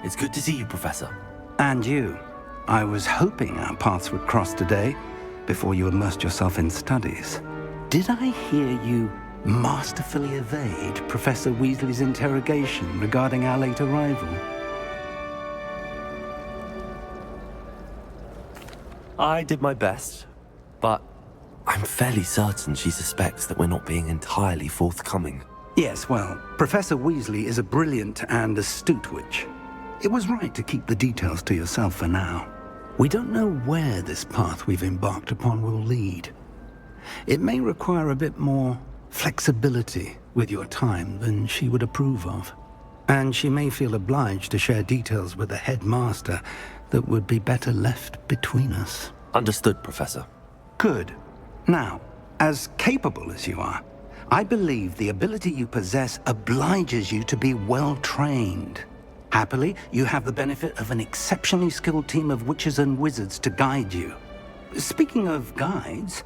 It's good to see you, Professor. And you. I was hoping our paths would cross today, before you immersed yourself in studies. Did I hear you masterfully evade Professor Weasley's interrogation regarding our late arrival? I did my best, but I'm fairly certain she suspects that we're not being entirely forthcoming. Yes, well, Professor Weasley is a brilliant and astute witch. It was right to keep the details to yourself for now. We don't know where this path we've embarked upon will lead. It may require a bit more flexibility with your time than she would approve of. And she may feel obliged to share details with the headmaster that would be better left between us. Understood, Professor. Good. Now, as capable as you are, I believe the ability you possess obliges you to be well-trained. Happily, you have the benefit of an exceptionally skilled team of witches and wizards to guide you. Speaking of guides,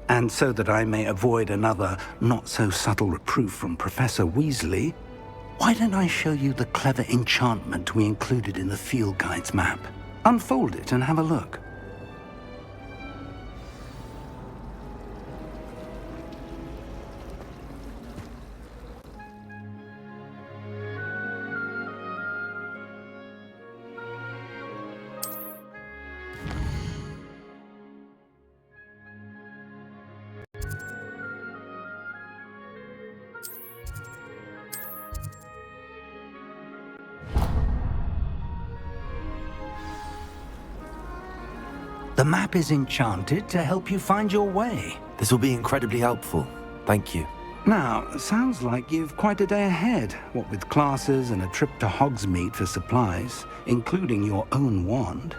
and so that I may avoid another not-so-subtle reproof from Professor Weasley, why don't I show you the clever enchantment we included in the field guide's map? Unfold it and have a look. The map is enchanted to help you find your way. This will be incredibly helpful. Thank you. Now, sounds like you've quite a day ahead, what with classes and a trip to Hogsmeade for supplies, including your own wand.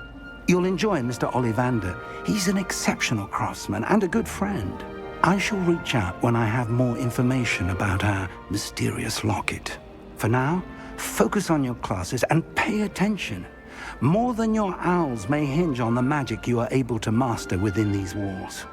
You'll enjoy Mr. Ollivander. He's an exceptional craftsman and a good friend. I shall reach out when I have more information about our mysterious locket. For now, focus on your classes and pay attention. More than your owls may hinge on the magic you are able to master within these walls.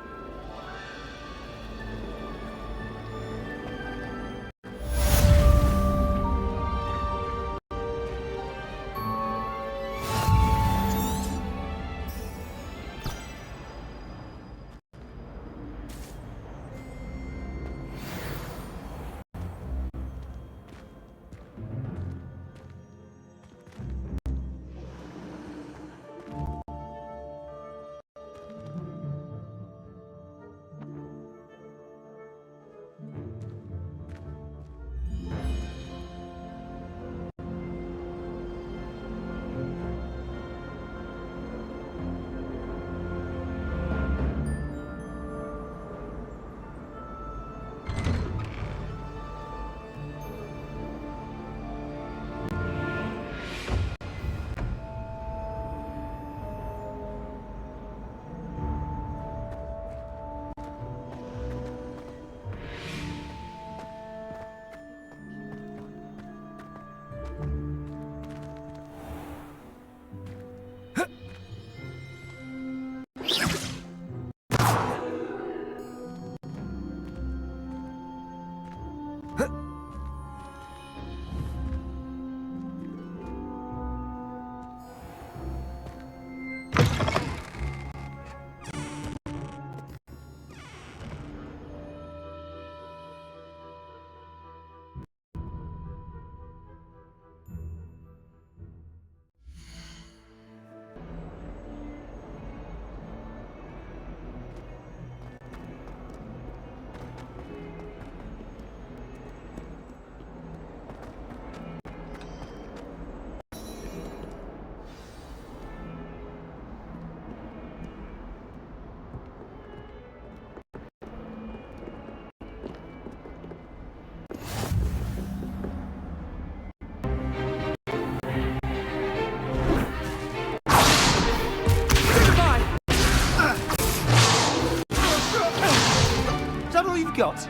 Got.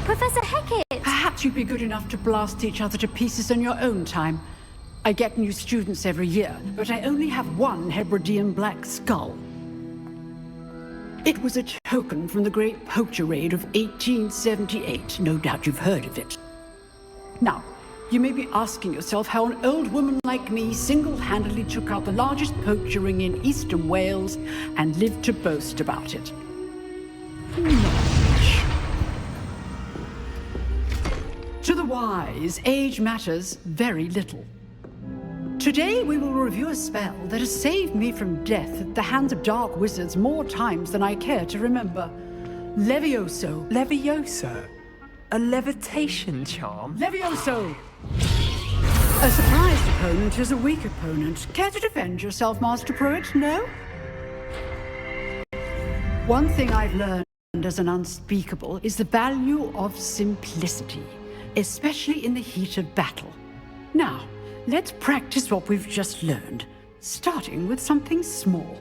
Professor Hecat! Perhaps you'd be good enough to blast each other to pieces in your own time. I get new students every year, but I only have one Hebridean black skull. It was a token from the Great Poacher Raid of 1878. No doubt you've heard of it. Now, you may be asking yourself how an old woman like me single-handedly took out the largest poacher ring in eastern Wales and lived to boast about it. Knowledge. To the wise, age matters very little. Today we will review a spell that has saved me from death at the hands of dark wizards more times than I care to remember. Levioso. Levioso? A levitation charm? Levioso! A surprised opponent is a weak opponent. Care to defend yourself, Master Pruitt? No? One thing I've learned as an unspeakable is the value of simplicity, especially in the heat of battle. Now, let's practice what we've just learned, starting with something small.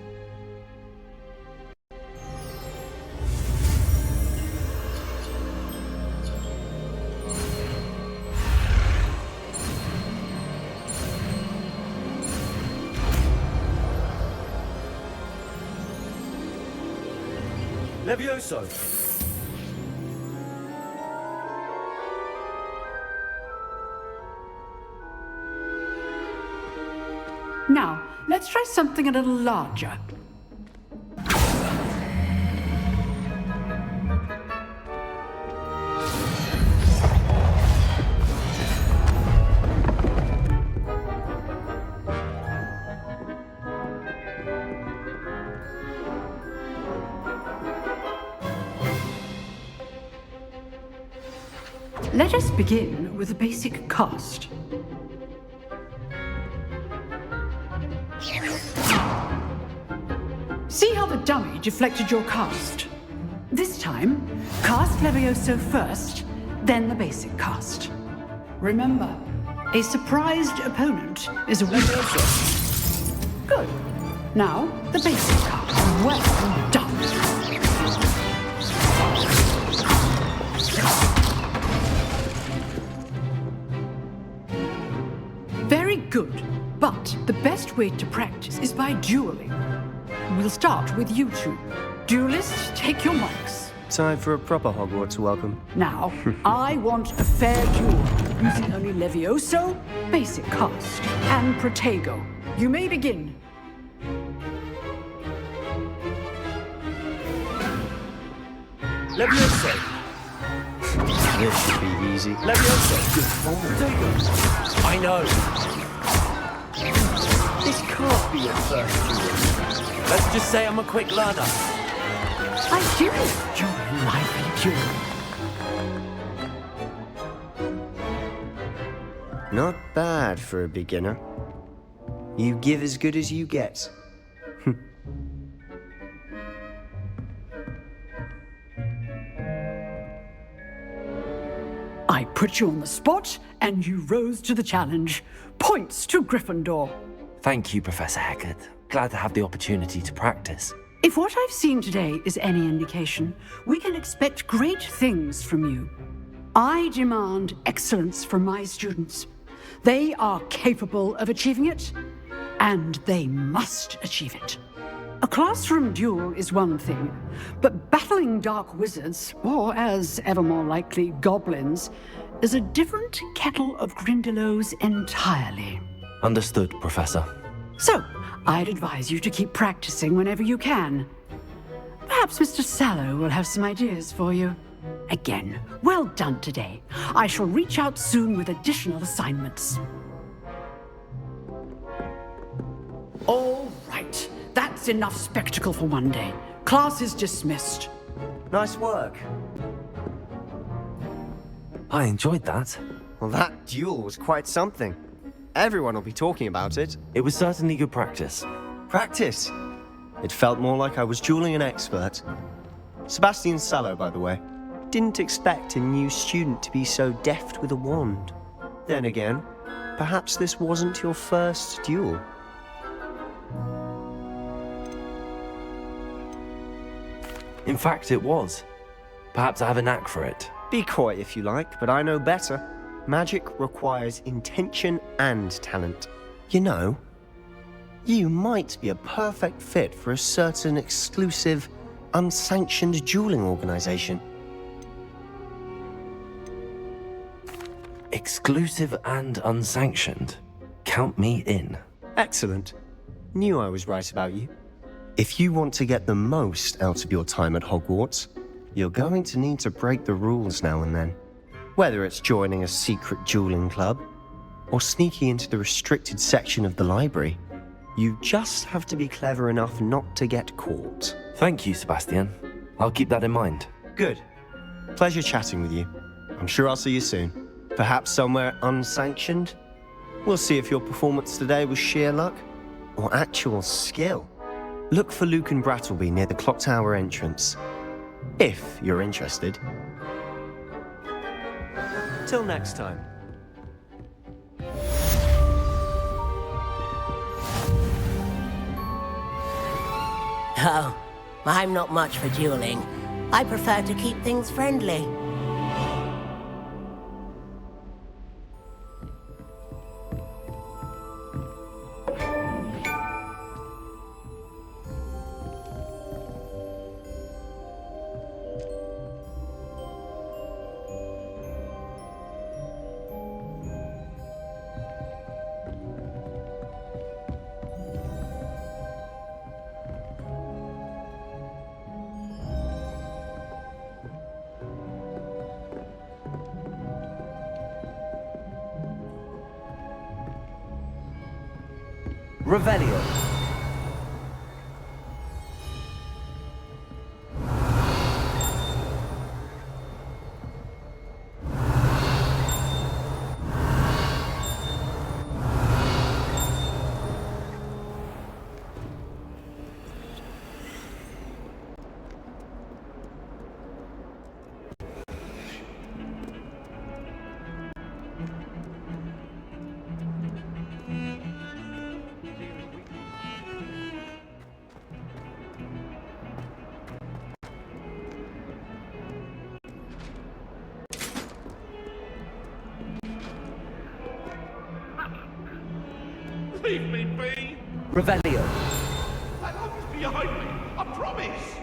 Levioso! Now, let's try something a little larger. Let us begin with a basic cast. See how the dummy deflected your cast? This time, cast Levioso first, then the basic cast. Remember, a surprised opponent is a weakness. Good. Now, the basic cast. Well done. Very good, but the best way to practice is by dueling. We'll start with you two. Duelists, take your marks. Time for a proper Hogwarts welcome. Now, I want a fair duel, using only Levioso, basic cast, and Protego. You may begin. Levioso! This should be easy. Levioso! Protego! I know! This can't be a first duel. Let's just say I'm a quick learner. I do enjoy lively duel. Not bad for a beginner. You give as good as you get. I put you on the spot, and you rose to the challenge. Points to Gryffindor. Thank you, Professor Hecat. Glad to have the opportunity to practice. If what I've seen today is any indication, we can expect great things from you. I demand excellence from my students. They are capable of achieving it, and they must achieve it. A classroom duel is one thing, but battling dark wizards, or as ever more likely, goblins, is a different kettle of Grindylows entirely. Understood, Professor. So, I'd advise you to keep practicing whenever you can. Perhaps Mr. 𝙻𝚐𝚐𝚅 will have some ideas for you. Again, well done today. I shall reach out soon with additional assignments. All right. That's enough spectacle for one day. Class is dismissed. Nice work. I enjoyed that. Well, that duel was quite something. Everyone will be talking about it. It was certainly good practice. Practice. It felt more like I was dueling an expert. Sebastian Sallow, by the way. Didn't expect a new student to be so deft with a wand. Then again, perhaps this wasn't your first duel. In fact, it was. Perhaps I have a knack for it. Be coy if you like, but I know better. Magic requires intention and talent. You know, you might be a perfect fit for a certain exclusive, unsanctioned dueling organization. Exclusive and unsanctioned. Count me in. Excellent. Knew I was right about you. If you want to get the most out of your time at Hogwarts, you're going to need to break the rules now and then. Whether it's joining a secret dueling club, or sneaking into the restricted section of the library, you just have to be clever enough not to get caught. Thank you, Sebastian. I'll keep that in mind. Good. Pleasure chatting with you. I'm sure I'll see you soon. Perhaps somewhere unsanctioned? We'll see if your performance today was sheer luck or actual skill. Look for Luke and Brattleby near the clock tower entrance, if you're interested. Till next time. Oh, I'm not much for dueling. I prefer to keep things friendly. Revelio. Leave me be! Revelio. That love is behind me, I promise!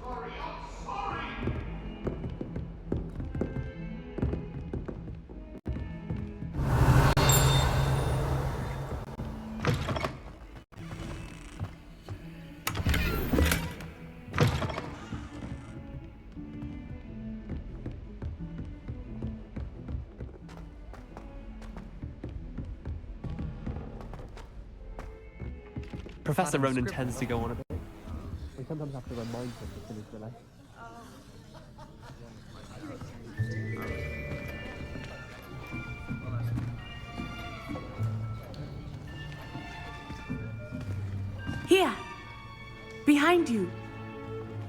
Sorry, I'm sorry! Professor Ronan tends to go on a bit. We sometimes have to remind him to finish the lesson. Here! Behind you!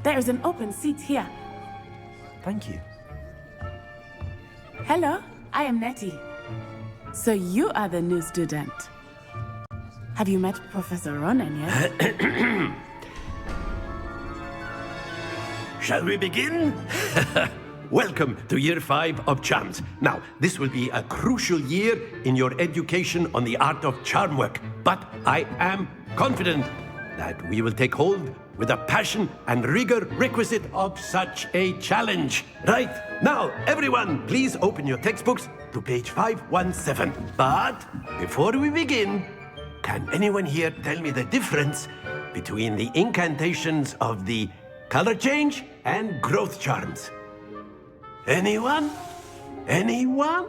There is an open seat here. Thank you. Hello, I am Nettie. So you are the new student. Have you met Professor Ronan yet? Shall we begin? Welcome to Year 5 of Charms. Now, this will be a crucial year in your education on the art of charm work, but I am confident that we will take hold with the passion and rigor requisite of such a challenge. Right, now, everyone, please open your textbooks to page 517. But before we begin, can anyone here tell me the difference between the incantations of the color change and growth charms? Anyone? Anyone?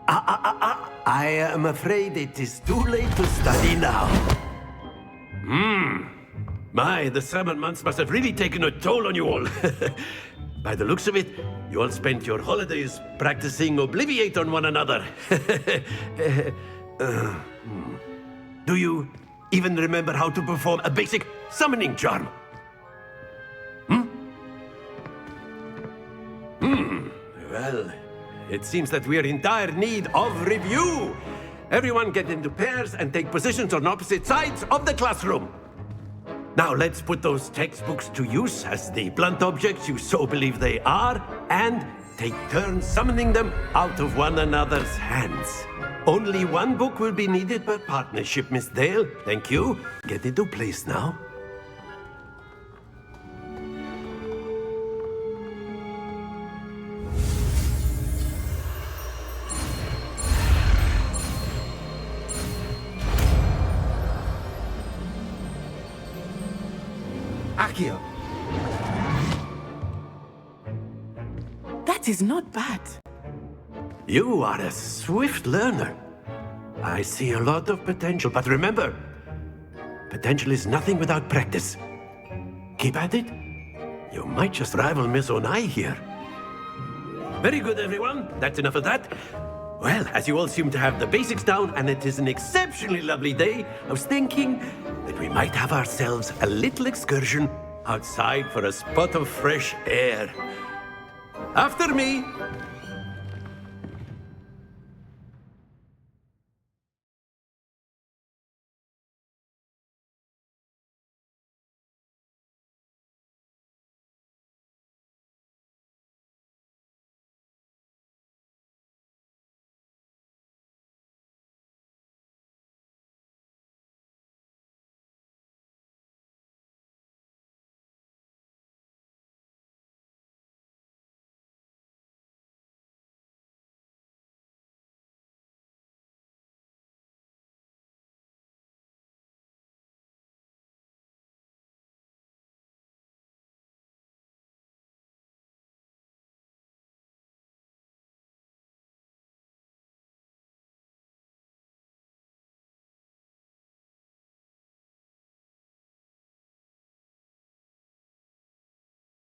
I am afraid it is too late to study now. My, the summer months must have really taken a toll on you all. By the looks of it, you all spent your holidays practicing Obliviate on one another. Do you even remember how to perform a basic summoning charm? Well, it seems that we are in dire need of review. Everyone get into pairs and take positions on opposite sides of the classroom. Now let's put those textbooks to use as the blunt objects you so believe they are, and take turns summoning them out of one another's hands. Only one book will be needed per partnership, Miss Dale. Thank you. Get into place now. Accio. That is not bad. You are a swift learner. I see a lot of potential, but remember, potential is nothing without practice. Keep at it. You might just rival Miss Onai here. Very good, everyone. That's enough of that. Well, as you all seem to have the basics down, and it is an exceptionally lovely day, I was thinking that we might have ourselves a little excursion outside for a spot of fresh air. After me!